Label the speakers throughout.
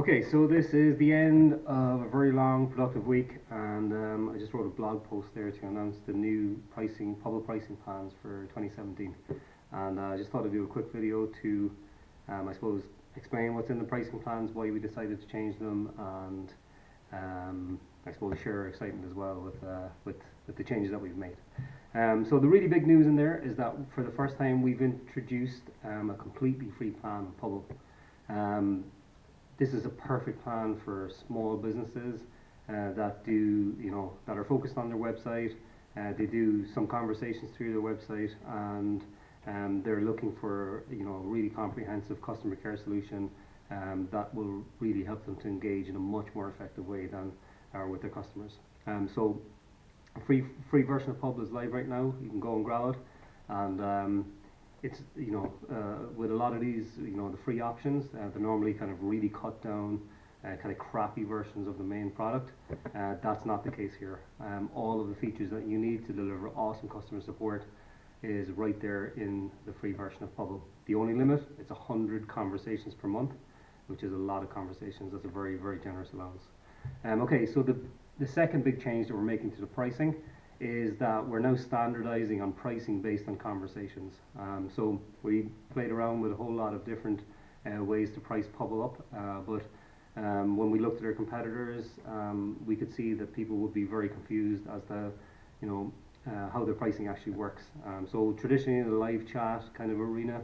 Speaker 1: Okay, so this is the end of a very long, productive week, and I just wrote a blog post there to announce the new Pubble pricing plans for 2017. And I just thought I'd do a quick video to, I suppose, explain what's in the pricing plans, why we decided to change them, and I suppose share our excitement as well with the changes that we've made. So the really big news in there is that for the first time we've introduced a completely free plan with Pubble. This is a perfect plan for small businesses that are focused on their website. They do some conversations through their website, and they're looking for a really comprehensive customer care solution that will really help them to engage in a much more effective way than with their customers. So a free version of Pubble is live right now. You can go and grab it, and it's with a lot of these the free options, they're normally kind of really cut down, kind of crappy versions of the main product. That's not the case here. All of the features that you need to deliver awesome customer support is right there in the free version of Pubble. The only limit, it's 100 conversations per month, which is a lot of conversations. That's a very, very generous allowance. Okay, so the second big change that we're making to the pricing is that we're now standardizing on pricing based on conversations. So we played around with a whole lot of different ways to price Pubble up, but when we looked at our competitors, we could see that people would be very confused as to how their pricing actually works. So traditionally in a live chat kind of arena,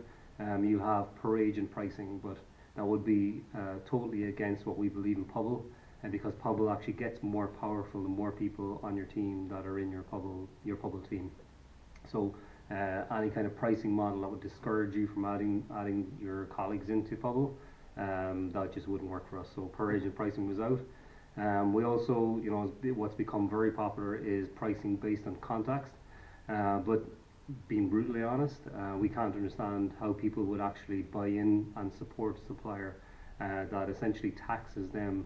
Speaker 1: you have per agent pricing, but that would be totally against what we believe in Pubble. And because Pubble actually gets more powerful the more people on your team that are in your Pubble team. So any kind of pricing model that would discourage you from adding your colleagues into Pubble, that just wouldn't work for us. So per agent pricing was out. We also, what's become very popular is pricing based on context. But being brutally honest, we can't understand how people would actually buy in and support a supplier that essentially taxes them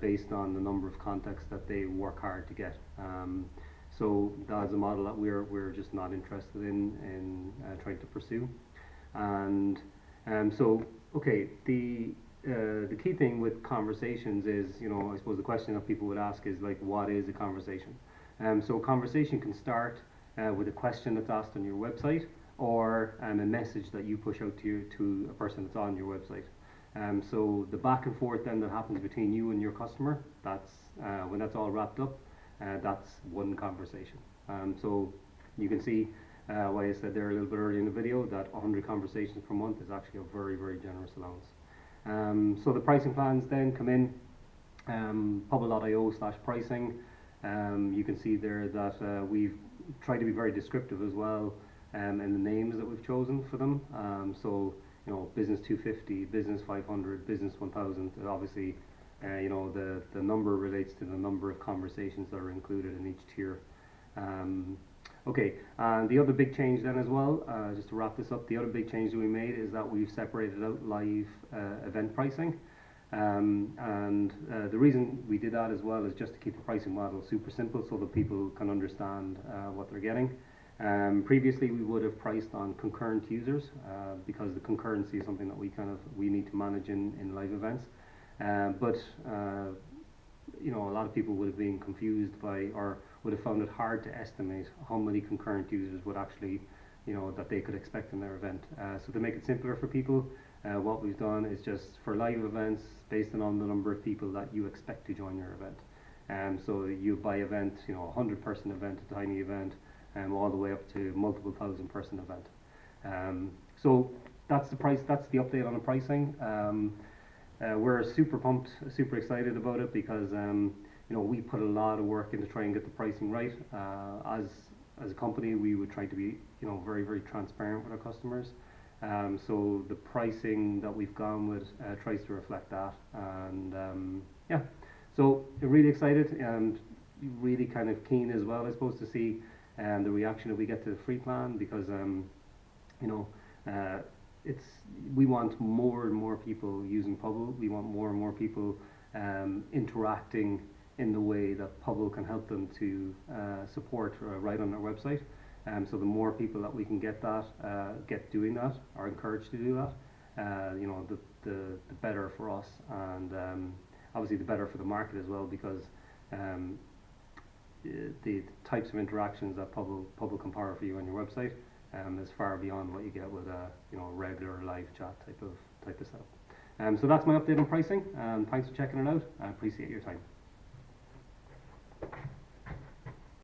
Speaker 1: based on the number of contacts that they work hard to get. So that's a model that we're just not interested in trying to pursue. And so okay, the key thing with conversations is, I suppose the question that people would ask is like, what is a conversation? So a conversation can start with a question that's asked on your website, or a message that you push out to a person that's on your website. So the back and forth then that happens between you and your customer, that's when that's all wrapped up, that's one conversation. So you can see why I said there a little bit earlier in the video that 100 conversations per month is actually a very, very generous allowance. So the pricing plans then come in, pubble.io/pricing. You can see there that we've tried to be very descriptive as well in the names that we've chosen for them. So business 250, business 500, business 1000. Obviously, the number relates to the number of conversations that are included in each tier. Okay, and the other big change then as well, just to wrap this up, the other big change that we made is that we've separated out live event pricing. And the reason we did that as well is just to keep the pricing model super simple so that people can understand what they're getting. Previously we would have priced on concurrent users because the concurrency is something that we need to manage in live events. But a lot of people would have been confused by, or would have found it hard to estimate how many concurrent users would actually, that they could expect in their event. So to make it simpler for people, what we've done is just for live events based on the number of people that you expect to join your event. So you buy event, 100-person event, a tiny event, all the way up to multiple thousand-person event. So that's the price. That's the update on the pricing. We're super pumped, super excited about it because we put a lot of work into trying to get the pricing right. As a company, we would try to be very, very transparent with our customers. So the pricing that we've gone with tries to reflect that. And yeah, so really excited and really kind of keen as well, I suppose, to see the reaction that we get to the free plan, because we want more and more people using Pubble. We want more and more people interacting in the way that Pubble can help them to support right on their website. So the more people that we can get doing that, or encouraged to do that, you know, the better for us, and obviously the better for the market as well, because um, the types of interactions that Pubble can power for you on your website is far beyond what you get with a, you know, regular live chat type of setup. So that's my update on pricing. Thanks for checking it out. I appreciate your time.